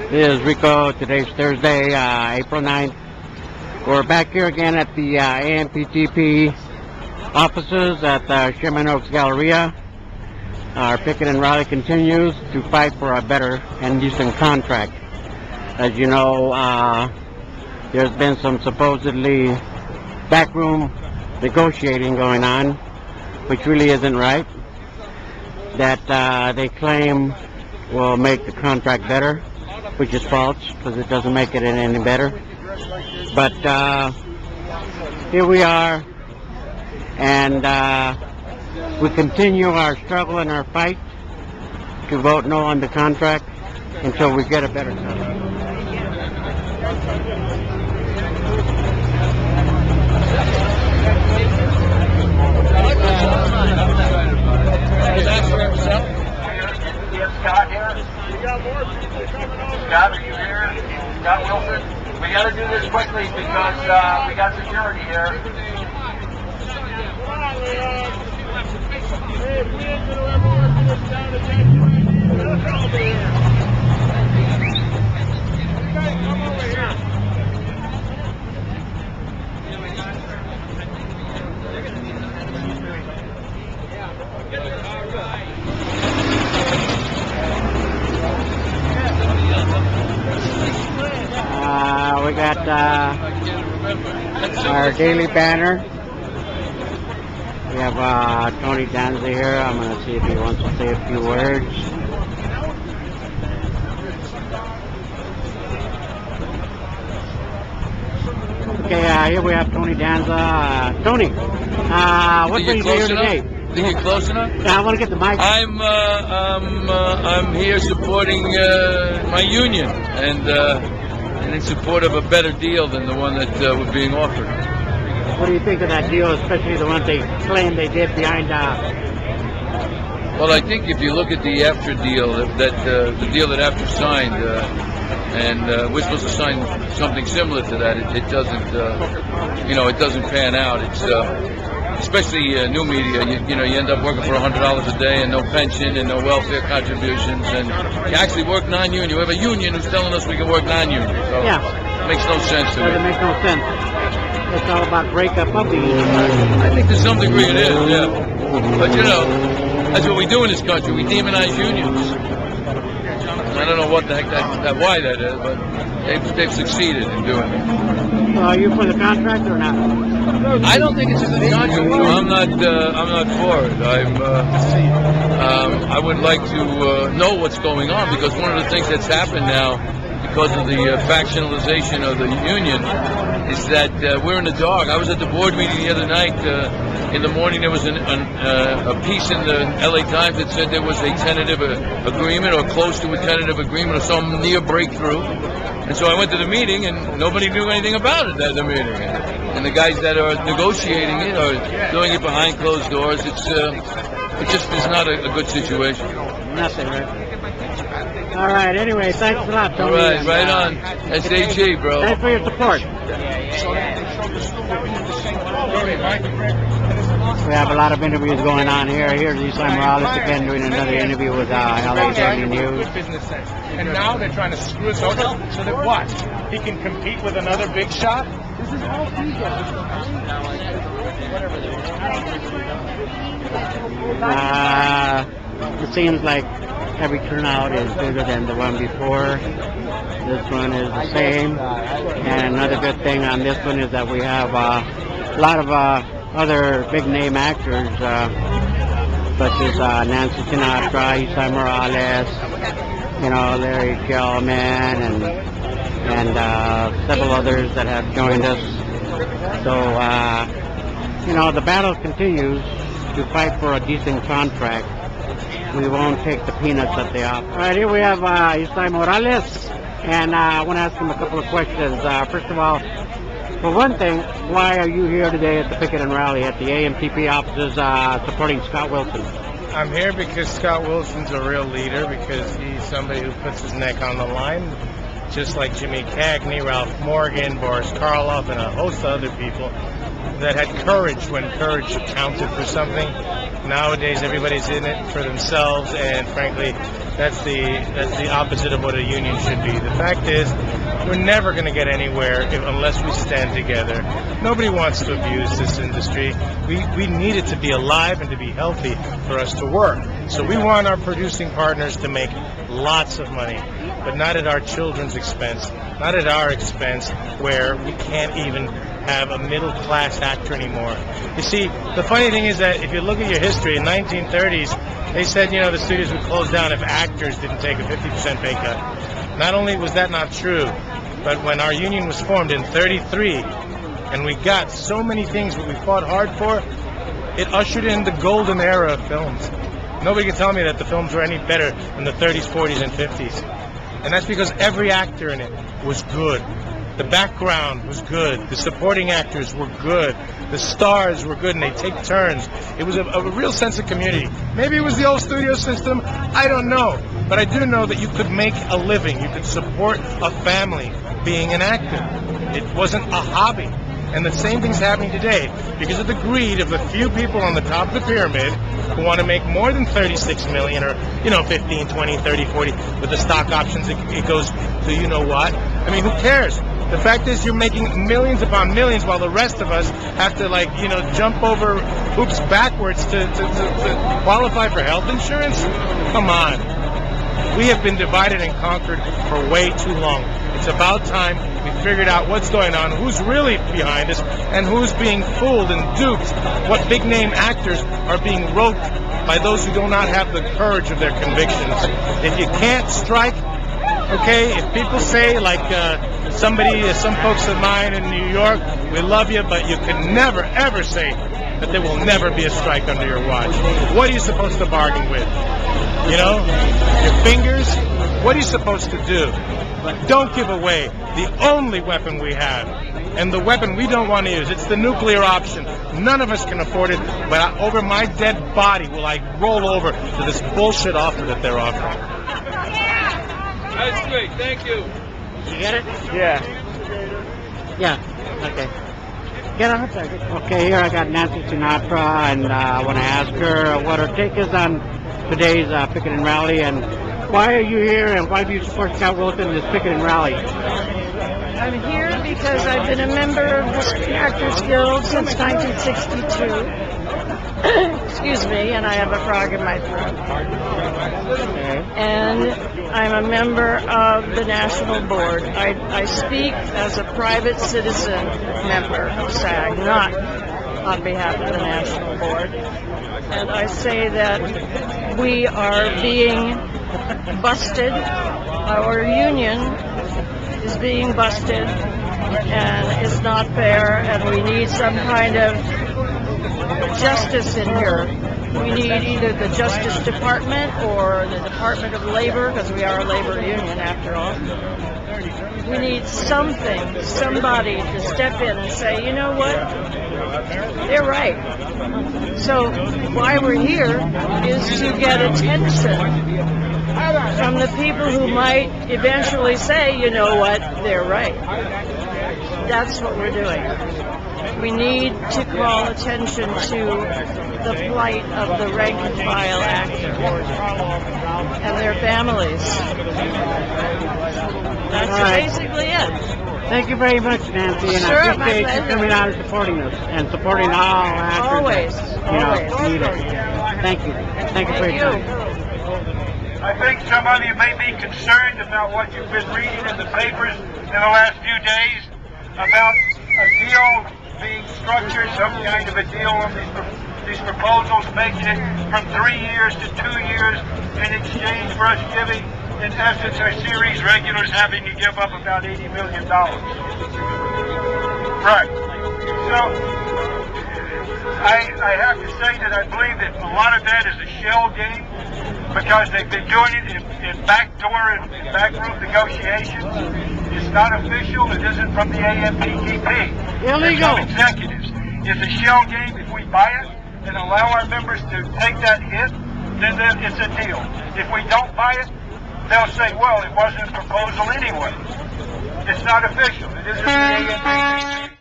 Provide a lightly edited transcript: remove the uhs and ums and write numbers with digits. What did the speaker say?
This is Rico. Today's Thursday, April 9th. We're back here again at the AMPTP offices at the Sherman Oaks Galleria. Our picket and rally continues to fight for a better and decent contract. As you know, there's been some supposedly backroom negotiating going on, which really isn't right. That they claim will make the contract better, which is false, because it doesn't make it any better. But here we are, and we continue our struggle and our fight to vote no on the contract until we get a better contract. Scott here. We got more people coming over. Scott, are you here? Scott Wilson? We got to do this quickly because we got security here. Come on, Leon. Hey, if we ain't going to ever work this down to January, let's all be here. You guys come over here. We got our daily banner. We have Tony Danza here. I'm going to see if he wants to say a few words. Okay, here we have Tony Danza. Tony, what's bringing you here today? Think you're close enough? Yeah, I want to get the mic. I'm here supporting my union and in support of a better deal than the one that was being offered. What do you think of that deal, especially the one they claim they did behind? Well, I think if you look at the AFTRA deal, the deal that AFTRA signed, and we're supposed to sign something similar to that, it doesn't, it doesn't pan out. It's especially new media, you end up working for $100 a day and no pension and no welfare contributions, and you actually work non-union. We have a union who's telling us we can work non-union. So yeah, it makes no sense to me. It makes no sense. It's all about breakup of the union. I think to some degree it is, yeah. But that's what we do in this country. We demonize unions. I don't know what the heck why that is, but they've succeeded in doing it. So are you for the contract or not? I don't think it's a good contract. No, I'm not for it. I would like to know what's going on, because one of the things that's happened now, because of the factionalization of the union, is that we're in the dark. I was at the board meeting the other night. In the morning, there was a piece in the LA Times that said there was a tentative agreement, or close to a tentative agreement, or some near breakthrough. And so I went to the meeting, and nobody knew anything about it at the meeting. And the guys that are negotiating it are doing it behind closed doors. It just is not a good situation. Nothing, right? All right. Anyway, thanks a lot, Tony. All right, right on. SAG, bro. Thanks for your support. We have a lot of interviews going on here. Here's Isai Morales again doing another interview with LA Daily News. And now they're trying to screw us over so that what? He can compete with another big shot? This is all it seems like every turnout is bigger than the one before. This one is the same. And another good thing on this one is that we have a lot of other big name actors, such as Nancy Sinatra, Isai Morales, Larry Gelman, and several others that have joined us. So, the battle continues to fight for a decent contract. We won't take the peanuts that they offer. All right, here we have Isai Morales, and I want to ask him a couple of questions. First of all, for one thing, why are you here today at the picket and rally at the AMTP offices supporting Scott Wilson? I'm here because Scott Wilson's a real leader, because he's somebody who puts his neck on the line, just like Jimmy Cagney, Ralph Morgan, Boris Karloff, and a host of other people that had courage when courage counted for something. Nowadays, everybody's in it for themselves, and frankly, That's the opposite of what a union should be. The fact is, we're never going to get anywhere unless we stand together. Nobody wants to abuse this industry. We need it to be alive and to be healthy for us to work. So we want our producing partners to make lots of money, but not at our children's expense, not at our expense, where we can't even have a middle-class actor anymore. You see, the funny thing is that if you look at your history, in 1930s, they said, you know, the studios would close down if actors didn't take a 50% pay cut. Not only was that not true, but when our union was formed in 33, and we got so many things that we fought hard for, it ushered in the golden era of films. Nobody can tell me that the films were any better than the 30s, 40s, and 50s. And that's because every actor in it was good. The background was good. The supporting actors were good. The stars were good, and they take turns. It was a real sense of community. Maybe it was the old studio system. I don't know. But I do know that you could make a living. You could support a family being an actor. It wasn't a hobby. And the same thing's happening today because of the greed of a few people on the top of the pyramid who want to make more than 36 million or, 15, 20, 30, 40. With the stock options, it goes to you know what. I mean, who cares? The fact is you're making millions upon millions while the rest of us have to, jump over hoops backwards to qualify for health insurance? Come on. We have been divided and conquered for way too long. It's about time we figured out what's going on, who's really behind us, and who's being fooled and duped. What big-name actors are being roped by those who do not have the courage of their convictions. If you can't strike, okay, if people say, some folks of mine in New York, we love you, but you can never, ever say that there will never be a strike under your watch. What are you supposed to bargain with? Your fingers? What are you supposed to do? Don't give away the only weapon we have. And the weapon we don't want to use, it's the nuclear option. None of us can afford it, but over my dead body will I roll over to this bullshit offer that they're offering. That's great, thank you. You get it? Yeah. Yeah, okay. Get on her. Okay, here I got Nancy Sinatra, and I want to ask her what her take is on today's picketing rally, and why are you here, and why do you support Scott Wilson in this picketing rally? I'm here because I've been a member of the Screen Actors Guild since 1962. Excuse me, and I have a frog in my throat. Okay. And I'm a member of the National Board. I speak as a private citizen member of SAG, not on behalf of the National Board. And I say that we are being busted. Our union is being busted, and it's not fair, and we need some kind of justice in here. We need either the Justice Department or the Department of Labor, because we are a labor union after all. We need something, somebody to step in and say, you know what, they're right. So why we're here is to get attention from the people who might eventually say, you know what, they're right. That's what we're doing. We need to call attention to the plight of the rank and file actors and their families. That's basically it. Thank you very much, Nancy, and Sure, I appreciate you coming out and supporting us, and supporting all actors Always, that, need it. Thank you. Thank you for your time. I think some of you may be concerned about what you've been reading in the papers in the last few days about a deal being structured, some kind of a deal on these proposals, making it from 3 years to 2 years in exchange for us giving, in essence, our series regulars having to give up about $80 million. Right. So, I have to say that I believe that a lot of that is a shell game, because they've been doing it in backdoor and backroom negotiations. It's not official. It isn't from the AMPTP. Illegal. It's from executives. It's a shell game. If we buy it and allow our members to take that hit, then it's a deal. If we don't buy it, they'll say, well, it wasn't a proposal anyway. It's not official. It isn't the AMPTP.